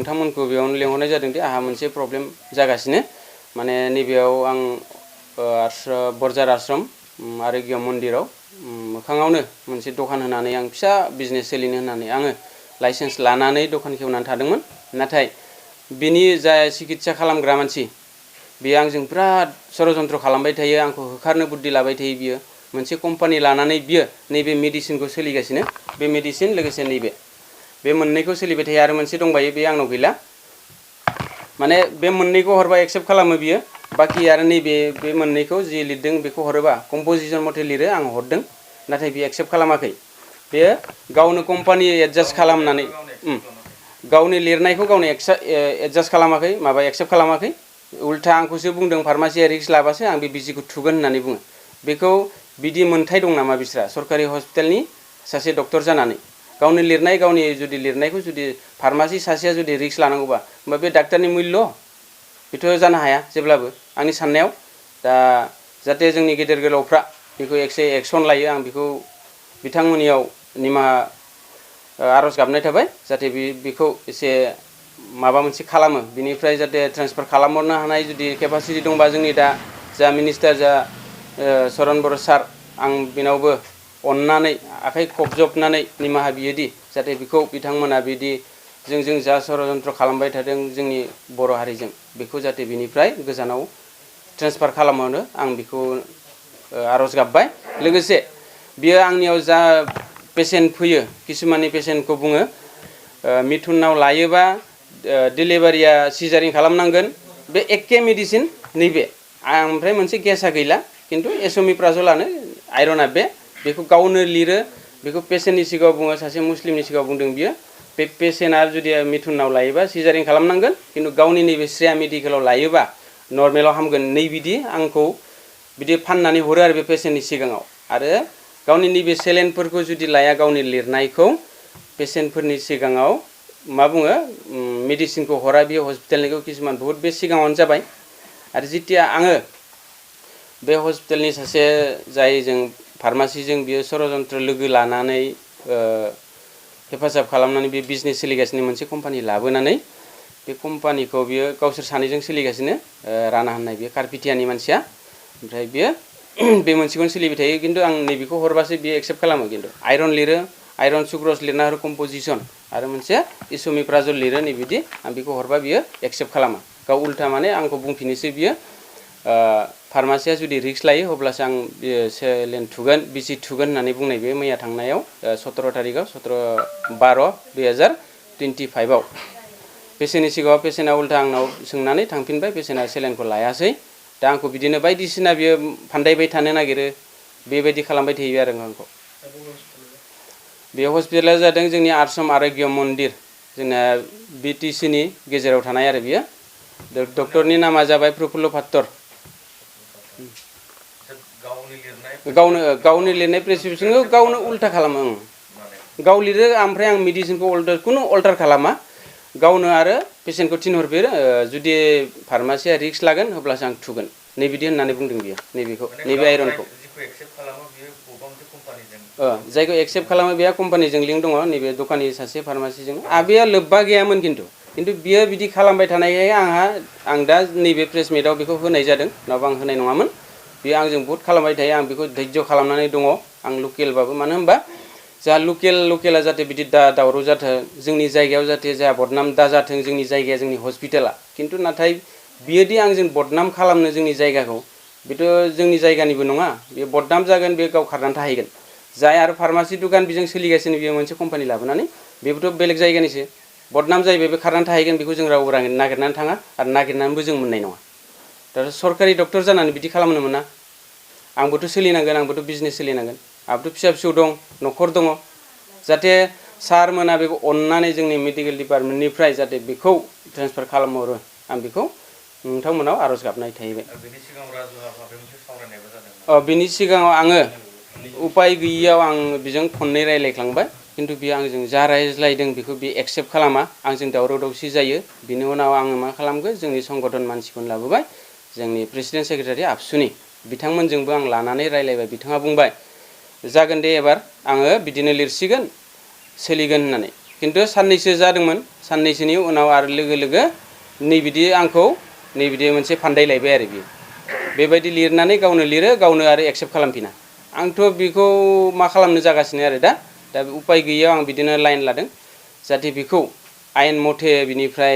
नोंथांमोनखौ बेयावनो लेंहरनाय जादों दि आहा मोनसे प्रब्लेम जागासिनो माने नैबेयाव आं बरजार आश्रम आरोग्य मन्दिराव मोखाङावनो मोनसे दखान होनानै आं फिसा बिजनेस सोलिनो होननानै आङो लाइसेन्स लानानै दखान खेवनानै थादोंमोन नाथाय बिनि जा सिकित्सा खालामग्रा मानसि बियो आंजों बिराद षड़यन्त्र खालामबाय थायो आंखौ होखारनो बुद्धि लाबाय थायो बियो मोनसे कम्पानि लानानै बियो नैबे मेडिसिनखौ सोलिगासिनो बे मेडिसिन लोगोसे नैबे बे मोननैखौ सोलिबाय थायो आरो मोनसे दंबायो बे आंनाव गैला माने बे मोननैखौ हरबा एक्सेप्ट खालामो बियो बाखि आरो नैबे बे मोननैखौ जि लिरदों बेखौ हरोबा कम्प'जिसन मथे लिरो आं हरदों नाथाय बे एक्सेप्ट खालामाखै बेयो गावनो कम्पानि एडजास्ट खालामनानै गावनि लिरनायखौ गावनो एडजास्ट खालामाखै माबा एक्सेप्ट खालामाखै उल्था आंखौसो बुंदों फार्मासिया रिक्स लाबासो आं बे बिजिखौ थुगोन होननानै बुङो बेखौ बिदि मोनथाय दं नामा बिस्रा सरकारि हस्पिटालनि सासे डक्टर जानानै गावनि लिरनाय गावनि जुदि लिरनायखौ जुदि फार्मासि सासेया जुदि रिक्स लानांगौबा होमबा बे डाक्टारनि मुल्य बेथ' जानो हाया जेब्लाबो आंनि साननायाव दा जाहाथे जोंनि गेदेर गोलावफ्रा बेखौ एक्सन लायो आं बेखौ बिथांमोननियाव निमाहा आर'ज गाबनाय थाबाय जाहाथे बेखौ एसे माबा मोनसे खालामो बिनिफ्राय जाहाथे ट्रेन्सफार खालामहरनो हानाय जुदि केपासिटि दंबा जोंनि दा जा मिनिस्टार जा चरण बर' सार आं बेनावबो अन्नानै आखाइ खबजबनानै निमाहा बियोदि जाहाथे बेखौ बिथांमोना बिदि जों जा षड़यन्त्र खालामबाय थादों जोंनि बर' हारिजों बेखौ जाहाथे बिनिफ्राय गोजानाव ट्रेन्सफार खालामहरनो आं बेखौ आर'ज गाबबाय लोगोसे बियो आंनियाव जा पेसेन्ट फैयो किसुमाननि पेसेन्टखौ बुङो मिथुनाव लायोबा डिलिभारिया सिजारिं खालामनांगोन बे एखे मेडिसिन नैबे ओमफ्राय मोनसे गेसआ गैला किन्तु एस'मिप्राजलानो आइरना बेखौ गावनो लिरो बेखौ पेसेन्टनि सिगाङाव बुङो सासे मुस्लिमनि सिगाङाव बुंदों बियो बे पेसेन्टआ जुदि मिथुनाव लायोबा सिजारिं खालामनांगोन किन्तु गावनि नैबे श्रेया मेडिकेलाव लायोबा नर्मेलाव हामगोन नैबिदि आंखौ बिदि फाननानै हरो आरो बे पेसेन्टनि सिगाङाव आरो गावनि नैबे सेलेनफोरखौ जुदि लाया गावनि लिरनायखौ पेसेन्टफोरनि सिगाङाव मा बुङो मेडिसिनखौ हरा बे हस्पिटालनिखौ किसुमान बहुत बे सिगाङावनो जाबाय आरो जेथिया आङो बे हस्पिटालनि सासे जाय जों फार्मासिजों बियो षड़यन्त्र लोगो लानानै हेफाजाब खालामनानै बे बिजनेस सोलिगासिनो मोनसे कम्पानि लाबोनानै बे कम्पानिखौ बियो गावसोर सानैजों सोलिगासिनो राना होननाय बियो कारपिटियानि मानसिया ओमफ्राय बियो बे मोनसेखौनो सोलिबाय थायो किन्तु आं नैबेखौ हरबासो बियो एक्सेप्ट खालामो किन्तु आइरन लिरो आइरन सुक्रस लिरना हरो कम्प'जिसन आरो मोनसे इस'मिप्राजल लिरो नैबिदि आं बेखौ हरबा बियो एक्सेप्ट खालामा गाव उल्था माने आंखौ बुंफिनोसो बियो फार्मासिया जुदि रिक्स लायो अब्लासो आं सेलेन थुगोन बिजि थुगोन होननानै बुंनाय बे मैया थांनायाव 17 तारिखआव 17/12/2025 पेसेन्टनि सिगाङाव पेसेन्टआ उल्था आंनाव सोंनानै थांफिनबाय पेसेन्टआ सेलेनखौ लायासै दा आंखौ बिदिनो बायदिसिना बियो फान्दायबाय थानो नागिरो बेबायदि खालामबाय थायो आरो आंखौ बे हस्पिटाला जादों जोंनि आश्रम आरोग्य मन्दिर जोंना बिटिसिनि गेजेराव थानाय आरो बियो डक्टरनि नामा जाबाय प्रफुल्ल पात्तर गावनि लिरनाय प्रेसक्रिपसनखौ गावनो उल्था खालामो गाव लिरो ओमफ्राय आं मेडिसिनखौ कुनु अल्टार खालामा गावनो आरो पेसेन्टखौ थिनहरफिनो जुदि फार्मासिया रिक्स लागोन अब्लासो आं थुगोन नैबिदि होननानै बुंदों बियो नैबेखौ नैबे आइरनखौ जायखौ एक्सेप्ट खालामो बेहा कम्पानिजों लिंक दङ नैबे दखाननि सासे फार्मासिजों आबेया लोब्बा गैयामोन किन्तु बियो बिदि खालामबाय थानायखाय आं दा नैबे प्रेस मिटआव बेखौ होनाय जादों नङाबा आं होनाय नङामोन बियो आंजों बहुत खालामबाय थायो आं बेखौ धैर्य खालामनानै दङ आं लकेलबाबो मानो होनबा जा लकेला जाहाथे बिदि दावराव जाथों जोंनि जायगायाव जाहाथे जोंहा बदनाम दा जाथों जोंनि जायगाया जोंनि हस्पिटाला किन्तु नाथाय बियोदि आंजों बदनाम खालामनो जोंनि जायगाखौ बेथ' जोंनि जायगानिबो नङा बे बदनाम जागोन बे गाव खारनानै थाहैगोन जाय आरो फार्मासि दुखान बेजों सोलिगासिनो बियो मोनसे कम्पानि लाबोनानै बेबोथ' बेलेग जायगानिसो बदनाम जाहैबाय बे खारनानै थाहैगोन बेखौ जों रावबो नागिरनानै थाङा आरो नागिरनानैबो जों मोननाय नङा दा सरकारि डक्टर जानानै बिदि खालामनो मोना आंबोथ' सोलिनांगोन आंबोथ' बिजनेस सोलिनांगोन आंहाबोथ' फिसा फिसौ दं न'खर दङ जाहाथे सारमोना बेखौ अन्नानै जोंनि मेडिकेल डिपार्टमेन्टनिफ्राय जाहाथे बेखौ ट्रेन्सफार खालामहरो आं बेखौ नोंथांमोनाव आर'ज गाबनाय थाहैबाय बिनि सिगाङाव आङो उपाय गैयियाव आं बेजों खननै रायज्लायखांबाय किन्तु बियो आंजों जा रायज्लायदों बेखौ बियो एक्सेप्ट खालामा आंजों दावराव दावसि जायो बिनि उनाव आङो मा खालामगोन जोंनि संगठन मानसिखौनो लाबोबाय जोंनि प्रेसिडेन्ट सेक्रेटारि आबसुनि बिथांमोनजोंबो आं लानानै रायज्लायबाय बिथाङा बुंबाय जागोन दे एबार आङो बिदिनो लिरसिगोन सोलिगोन होननानै खिन्थु साननैसो जादोंमोन साननैसोनि उनाव आरो लोगो लोगो नैबिदि आंखौ नैबिदि मोनसे फान्दायलायबाय आरो बियो बेबायदि लिरनानै गावनो लिरो गावनो आरो एक्सेप्ट खालामफिना आंथ' बेखौ मा खालामनो जागासिनो आरो दा उपाय गैयैयाव आं बिदिनो लाइन लादों जाहाथे बेखौ आयेन मथे बिनिफ्राय